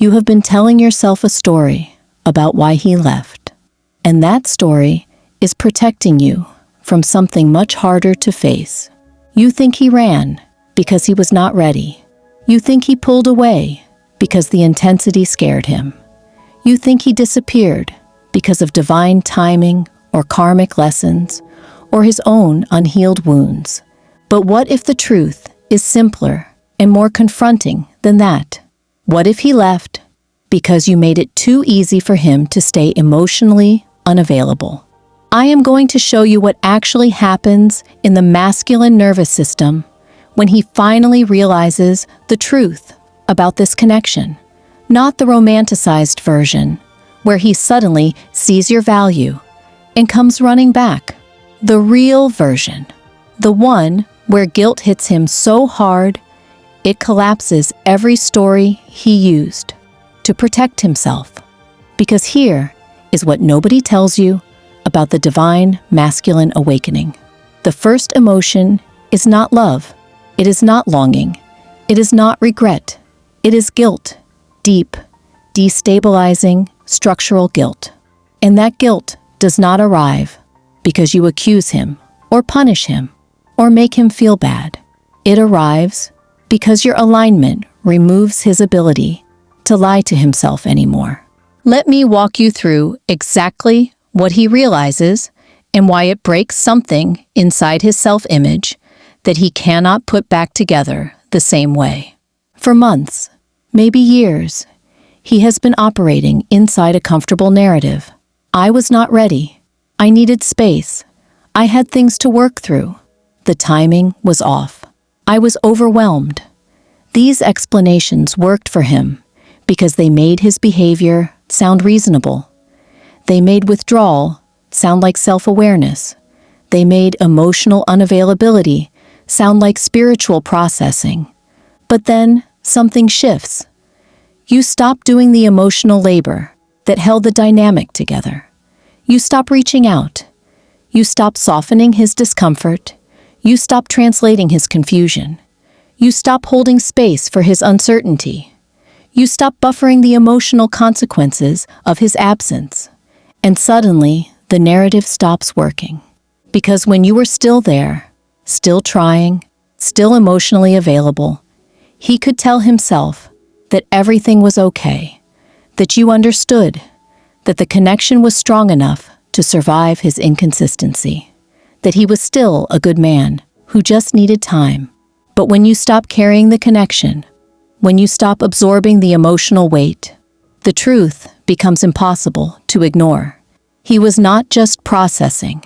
You have been telling yourself a story about why he left, and that story is protecting you from something much harder to face. You think he ran because he was not ready. You think he pulled away because the intensity scared him. You think he disappeared because of divine timing or karmic lessons or his own unhealed wounds. But what if the truth is simpler and more confronting than that? What if he left because you made it too easy for him to stay emotionally unavailable? I am going to show you what actually happens in the masculine nervous system when he finally realizes the truth about this connection, not the romanticized version, where he suddenly sees your value and comes running back. The real version, the one where guilt hits him so hard, it collapses every story he used to protect himself. Because here is what nobody tells you about the divine masculine awakening. The first emotion is not love. It is not longing. It is not regret. It is guilt. Deep, destabilizing, structural guilt. And that guilt does not arrive because you accuse him or punish him or make him feel bad. It arrives because your alignment removes his ability to lie to himself anymore. Let me walk you through exactly what he realizes and why it breaks something inside his self-image that he cannot put back together the same way. For months, maybe years, he has been operating inside a comfortable narrative. I was not ready. I needed space. I had things to work through. The timing was off. I was overwhelmed. These explanations worked for him because they made his behavior sound reasonable. They made withdrawal sound like self-awareness. They made emotional unavailability sound like spiritual processing. But then something shifts. You stop doing the emotional labor that held the dynamic together. You stop reaching out. You stop softening his discomfort. You stop translating his confusion. You stop holding space for his uncertainty. You stop buffering the emotional consequences of his absence. And suddenly, the narrative stops working. Because when you were still there, still trying, still emotionally available, he could tell himself that everything was okay, that you understood, that the connection was strong enough to survive his inconsistency, that he was still a good man who just needed time. But when you stop carrying the connection, when you stop absorbing the emotional weight, the truth becomes impossible to ignore. He was not just processing,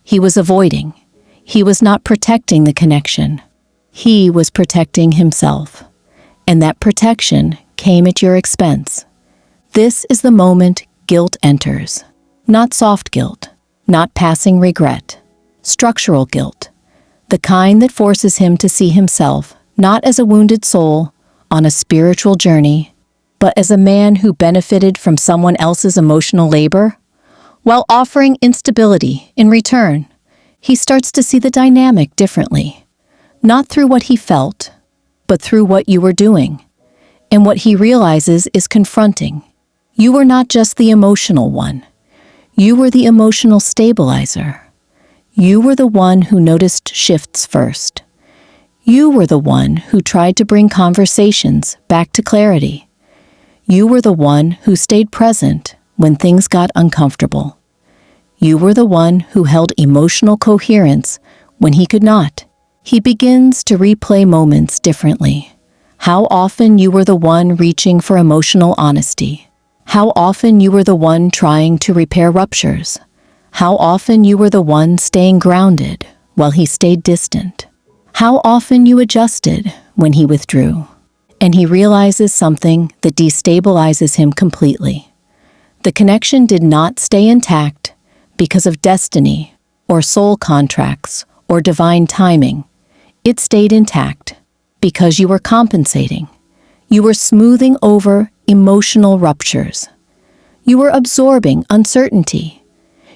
he was avoiding. He was not protecting the connection. He was protecting himself. And that protection came at your expense. This is the moment guilt enters. Not soft guilt, not passing regret. Structural guilt. The kind that forces him to see himself not as a wounded soul on a spiritual journey, but as a man who benefited from someone else's emotional labor, while offering instability in return. He starts to see the dynamic differently, not through what he felt, but through what you were doing. And what he realizes is confronting. You were not just the emotional one. You were the emotional stabilizer. You were the one who noticed shifts first. You were the one who tried to bring conversations back to clarity. You were the one who stayed present when things got uncomfortable. You were the one who held emotional coherence when he could not. He begins to replay moments differently. How often you were the one reaching for emotional honesty. How often you were the one trying to repair ruptures. How often you were the one staying grounded while he stayed distant. How often you adjusted when he withdrew. And he realizes something that destabilizes him completely. The connection did not stay intact because of destiny or soul contracts or divine timing. It stayed intact because you were compensating. You were smoothing over emotional ruptures. You were absorbing uncertainty.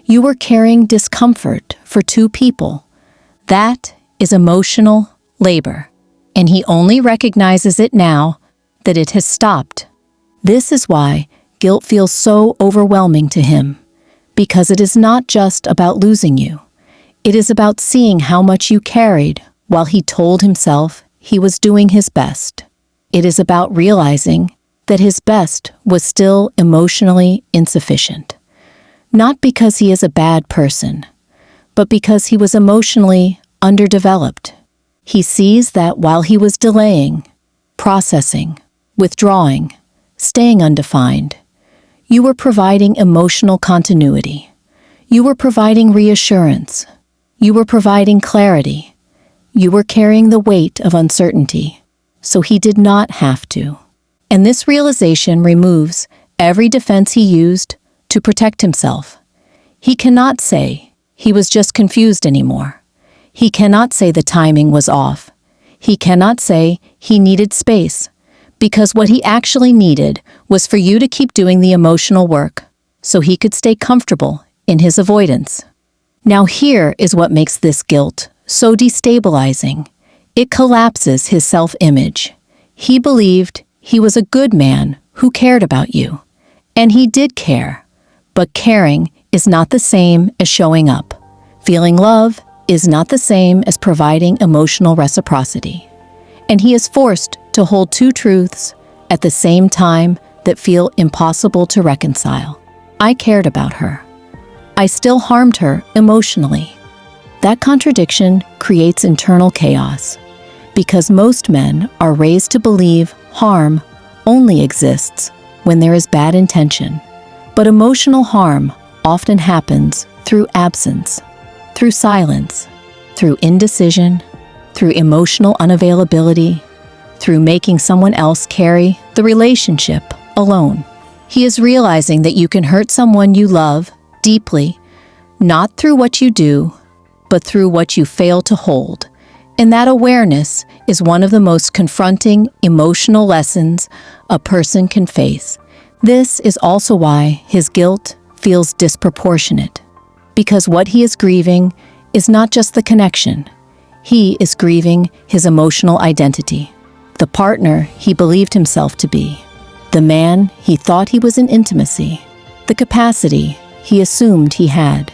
You were carrying discomfort for two people. That is emotional labor, and he only recognizes it now that it has stopped. This is why guilt feels so overwhelming to him, because it is not just about losing you. It is about seeing how much you carried while he told himself he was doing his best. It is about realizing that his best was still emotionally insufficient. Not because he is a bad person, but because he was emotionally underdeveloped. He sees that while he was delaying, processing, withdrawing, staying undefined, you were providing emotional continuity. You were providing reassurance. You were providing clarity. You were carrying the weight of uncertainty, so he did not have to. And this realization removes every defense he used to protect himself. He cannot say he was just confused anymore. He cannot say the timing was off. He cannot say he needed space, because what he actually needed was for you to keep doing the emotional work so he could stay comfortable in his avoidance. Now here is what makes this guilt so destabilizing. It collapses his self-image. He believed he was a good man who cared about you. And he did care. But caring is not the same as showing up. Feeling love is not the same as providing emotional reciprocity. And he is forced to hold two truths at the same time that feel impossible to reconcile. I cared about her. I still harmed her emotionally. That contradiction creates internal chaos, because most men are raised to believe harm only exists when there is bad intention. But emotional harm often happens through absence, through silence, through indecision, through emotional unavailability, through making someone else carry the relationship alone. He is realizing that you can hurt someone you love deeply, not through what you do, but through what you fail to hold. And that awareness is one of the most confronting emotional lessons a person can face. This is also why his guilt feels disproportionate, because what he is grieving is not just the connection. He is grieving his emotional identity, the partner he believed himself to be, the man he thought he was in intimacy, the capacity he assumed he had.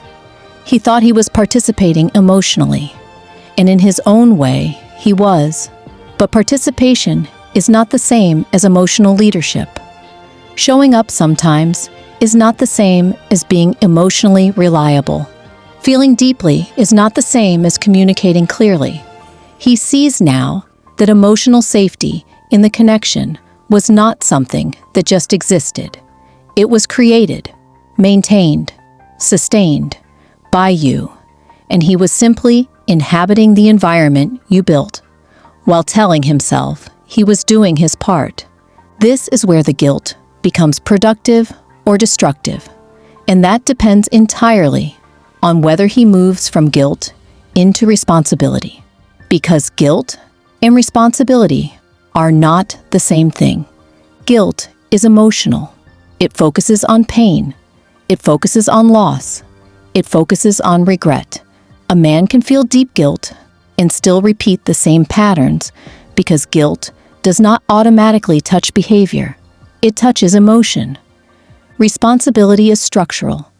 He thought he was participating emotionally, and in his own way, he was. But participation is not the same as emotional leadership. Showing up sometimes is not the same as being emotionally reliable. Feeling deeply is not the same as communicating clearly. He sees now that emotional safety in the connection was not something that just existed. It was created, maintained, sustained by you, and he was simply inhabiting the environment you built, while telling himself he was doing his part. This is where the guilt becomes productive or destructive, and that depends entirely on whether he moves from guilt into responsibility. Because guilt and responsibility are not the same thing. Guilt is emotional. It focuses on pain. It focuses on loss. It focuses on regret. A man can feel deep guilt and still repeat the same patterns because guilt does not automatically touch behavior. It touches emotion. Responsibility is structural.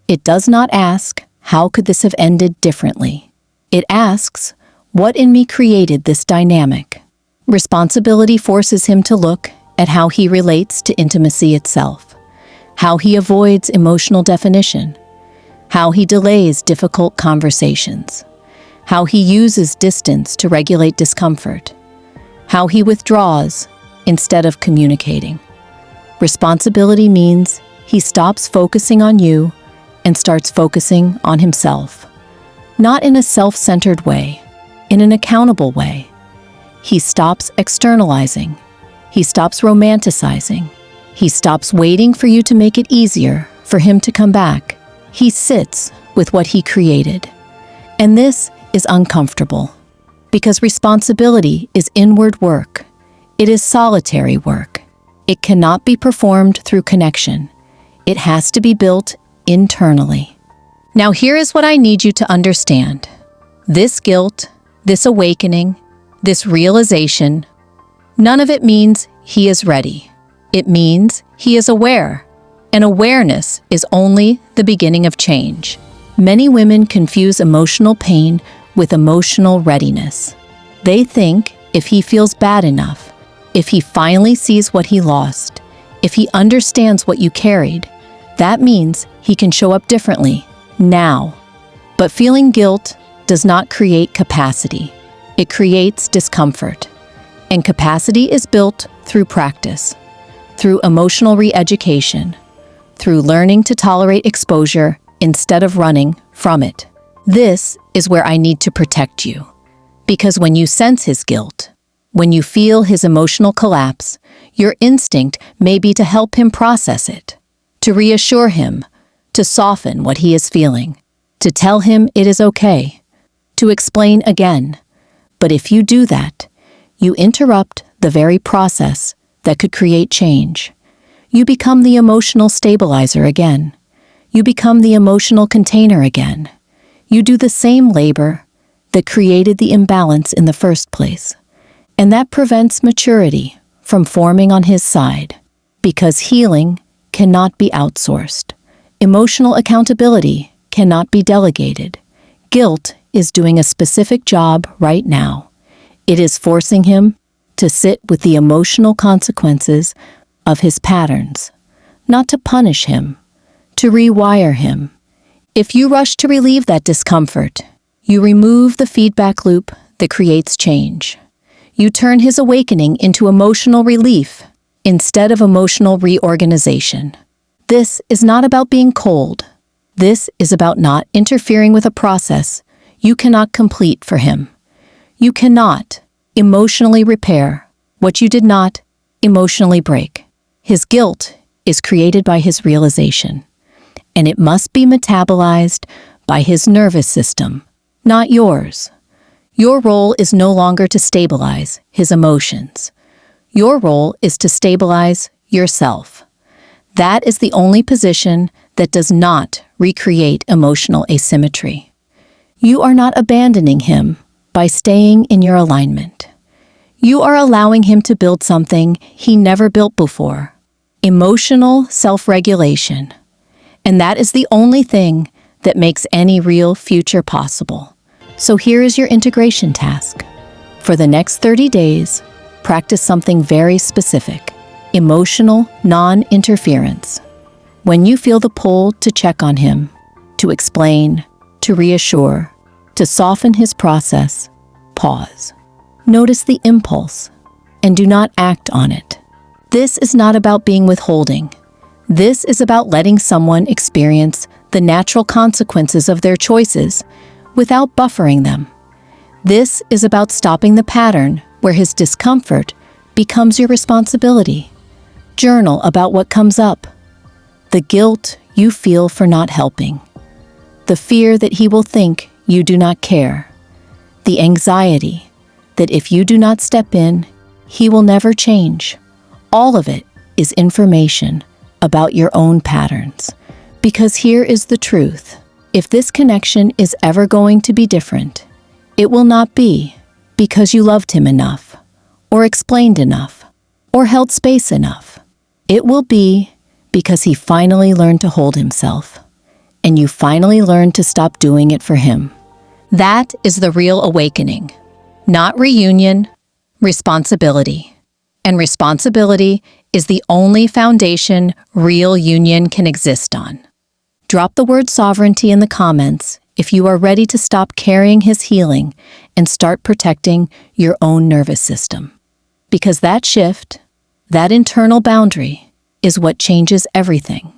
It does not ask, how could this have ended differently? It asks, what in me created this dynamic? Responsibility forces him to look at how he relates to intimacy itself, how he avoids emotional definition, how he delays difficult conversations, how he uses distance to regulate discomfort, how he withdraws instead of communicating. Responsibility means he stops focusing on you and starts focusing on himself, not in a self-centered way, in an accountable way. He stops externalizing. He stops romanticizing. He stops waiting for you to make it easier for him to come back. He sits with what he created. And this is uncomfortable, because responsibility is inward work. It is solitary work. It cannot be performed through connection. It has to be built internally. Now here is what I need you to understand. This guilt, this awakening, this realization, none of it means he is ready. It means he is aware, and awareness is only the beginning of change. Many women confuse emotional pain with emotional readiness. They think if he feels bad enough, if he finally sees what he lost, if he understands what you carried, that means he can show up differently, now. But feeling guilt does not create capacity. It creates discomfort. And capacity is built through practice, through emotional re-education, through learning to tolerate exposure instead of running from it. This is where I need to protect you. Because when you sense his guilt, when you feel his emotional collapse, your instinct may be to help him process it, to reassure him, to soften what he is feeling, to tell him it is okay, to explain again. But if you do that, you interrupt the very process that could create change. You become the emotional stabilizer again. You become the emotional container again. You do the same labor that created the imbalance in the first place. And that prevents maturity from forming on his side, because healing cannot be outsourced. Emotional accountability cannot be delegated. Guilt is doing a specific job right now. It is forcing him to sit with the emotional consequences of his patterns, not to punish him, to rewire him. If you rush to relieve that discomfort, you remove the feedback loop that creates change. You turn his awakening into emotional relief instead of emotional reorganization. This is not about being cold. This is about not interfering with a process you cannot complete for him. You cannot emotionally repair what you did not emotionally break. His guilt is created by his realization, and it must be metabolized by his nervous system, not yours. Your role is no longer to stabilize his emotions. Your role is to stabilize yourself. That is the only position that does not recreate emotional asymmetry. You are not abandoning him by staying in your alignment. You are allowing him to build something he never built before, emotional self-regulation. And that is the only thing that makes any real future possible. So here is your integration task. For the next 30 days, practice something very specific: emotional non-interference. When you feel the pull to check on him, to explain, to reassure, to soften his process, pause. Notice the impulse and do not act on it. This is not about being withholding. This is about letting someone experience the natural consequences of their choices without buffering them. This is about stopping the pattern where his discomfort becomes your responsibility. Journal about what comes up. The guilt you feel for not helping. The fear that he will think you do not care. The anxiety that if you do not step in, he will never change. All of it is information about your own patterns. Because here is the truth. If this connection is ever going to be different, it will not be because you loved him enough, or explained enough, or held space enough. It will be because he finally learned to hold himself, and you finally learned to stop doing it for him. That is the real awakening. Not reunion, responsibility. And responsibility is the only foundation real union can exist on. Drop the word sovereignty in the comments if you are ready to stop carrying his healing and start protecting your own nervous system. Because that shift, that internal boundary, is what changes everything.